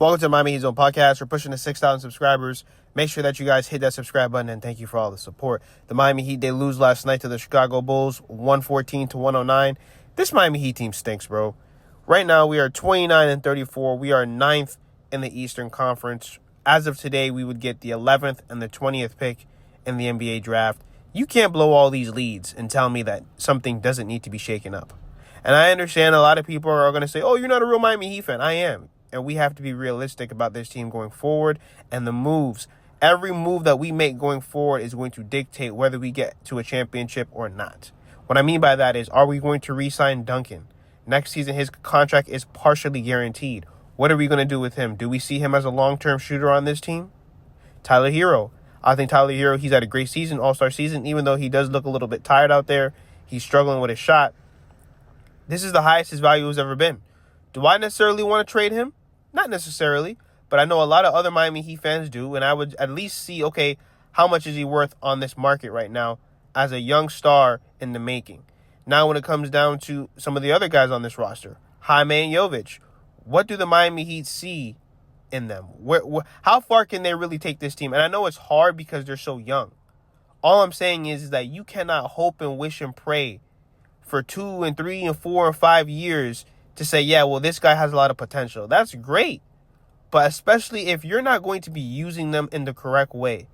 Welcome to Miami Heat Zone Podcast. We're pushing to 6,000 subscribers. Make sure that you guys hit that subscribe button, and thank you for all the support. The Miami Heat, they lose last night to the Chicago Bulls, 114-109. This Miami Heat team stinks, bro. Right now, we are 29-34. We are 9th in the Eastern Conference. As of today, we would get the 11th and the 20th pick in the NBA draft. You can't blow all these leads and tell me that something doesn't need to be shaken up. And I understand a lot of people are going to say, oh, you're not a real Miami Heat fan. I am. And we have to be realistic about this team going forward and the moves. Every move that we make going forward is going to dictate whether we get to a championship or not. What I mean by that is, are we going to re-sign Duncan? Next season, his contract is partially guaranteed. What are we going to do with him? Do we see him as a long-term shooter on this team? Tyler Hero. I think Tyler Hero, he's had a great season, all-star season, even though he does look a little bit tired out there. He's struggling with his shot. This is the highest his value has ever been. Do I necessarily want to trade him? Not necessarily, but I know a lot of other Miami Heat fans do, and I would at least see, okay, how much is he worth on this market right now as a young star in the making? Now when it comes down to some of the other guys on this roster, Jaime and Jovic, what do the Miami Heat see in them? How far can they really take this team? And I know it's hard because they're so young. All I'm saying is that you cannot hope and wish and pray for 2 and 3 and 4 and 5 years to say, yeah, well, this guy has a lot of potential. That's great. But especially if you're not going to be using them in the correct way.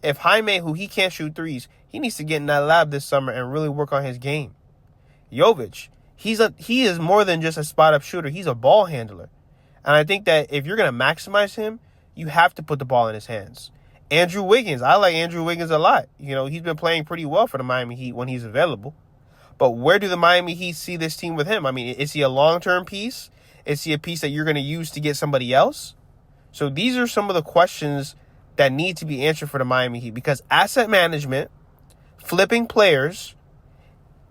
If Jaime, who he can't shoot threes, he needs to get in that lab this summer and really work on his game. Jovic, he is more than just a spot-up shooter. He's a ball handler. And I think that if you're going to maximize him, you have to put the ball in his hands. Andrew Wiggins, I like Andrew Wiggins a lot. You know, he's been playing pretty well for the Miami Heat when he's available. But where do the Miami Heat see this team with him? I mean, is he a long-term piece? Is he a piece that you're going to use to get somebody else? So these are some of the questions that need to be answered for the Miami Heat, because asset management, flipping players,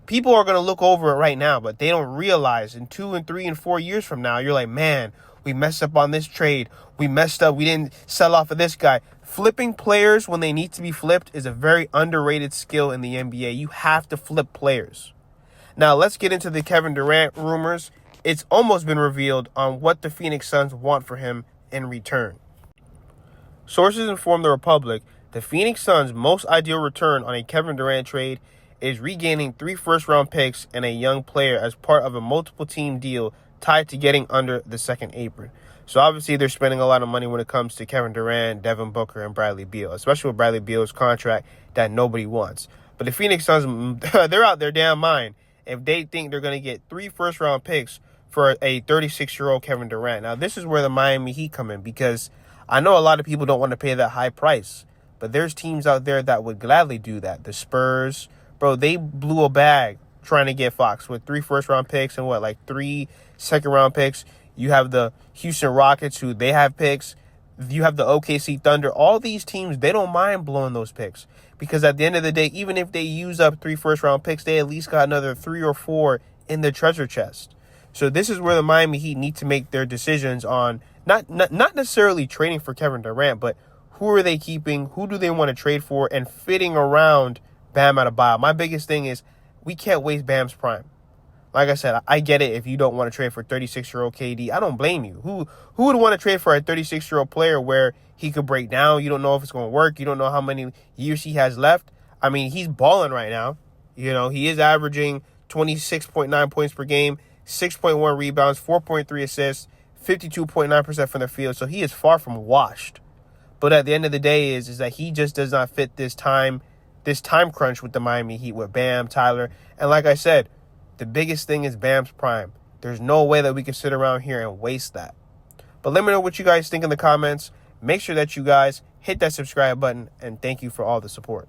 people are going to look over it right now, but they don't realize in 2 and 3 and 4 years from now, you're like, man, we messed up on this trade. We messed up. We didn't sell off of this guy. Flipping players when they need to be flipped is a very underrated skill in the NBA. You have to flip players. Now, let's get into the Kevin Durant rumors. It's almost been revealed on what the Phoenix Suns want for him in return. Sources inform the Republic the Phoenix Suns' most ideal return on a Kevin Durant trade is regaining 3 first-round picks and a young player as part of a multiple-team deal tied to getting under the second apron. So obviously they're spending a lot of money when it comes to Kevin Durant, Devin Booker, and Bradley Beal, especially with Bradley Beal's contract that nobody wants. But the Phoenix Suns, they're out their damn mind if they think they're going to get 3 first-round picks for a 36-year-old Kevin Durant. Now, this is where the Miami Heat come in, because I know a lot of people don't want to pay that high price, but there's teams out there that would gladly do that. The Spurs, bro, they blew a bag trying to get Fox with 3 first-round picks and 3 second-round picks. You have the Houston Rockets, who they have picks. You have the OKC Thunder. All these teams, they don't mind blowing those picks, because at the end of the day, even if they use up 3 first-round picks, they at least got another 3 or 4 in their treasure chest. So this is where the Miami Heat need to make their decisions on not necessarily trading for Kevin Durant, but who are they keeping, who do they want to trade for, and fitting around Bam Adebayo. My biggest thing is we can't waste Bam's prime. Like I said, I get it if you don't want to trade for 36-year-old KD. I don't blame you. Who would want to trade for a 36-year-old player where he could break down? You don't know if it's going to work. You don't know how many years he has left. I mean, he's balling right now. You know, he is averaging 26.9 points per game, 6.1 rebounds, 4.3 assists, 52.9% from the field. So he is far from washed. But at the end of the day is that he just does not fit this time crunch with the Miami Heat with Bam, Tyler. And like I said, the biggest thing is Bam's prime. There's no way that we can sit around here and waste that. But let me know what you guys think in the comments. Make sure that you guys hit that subscribe button, and thank you for all the support.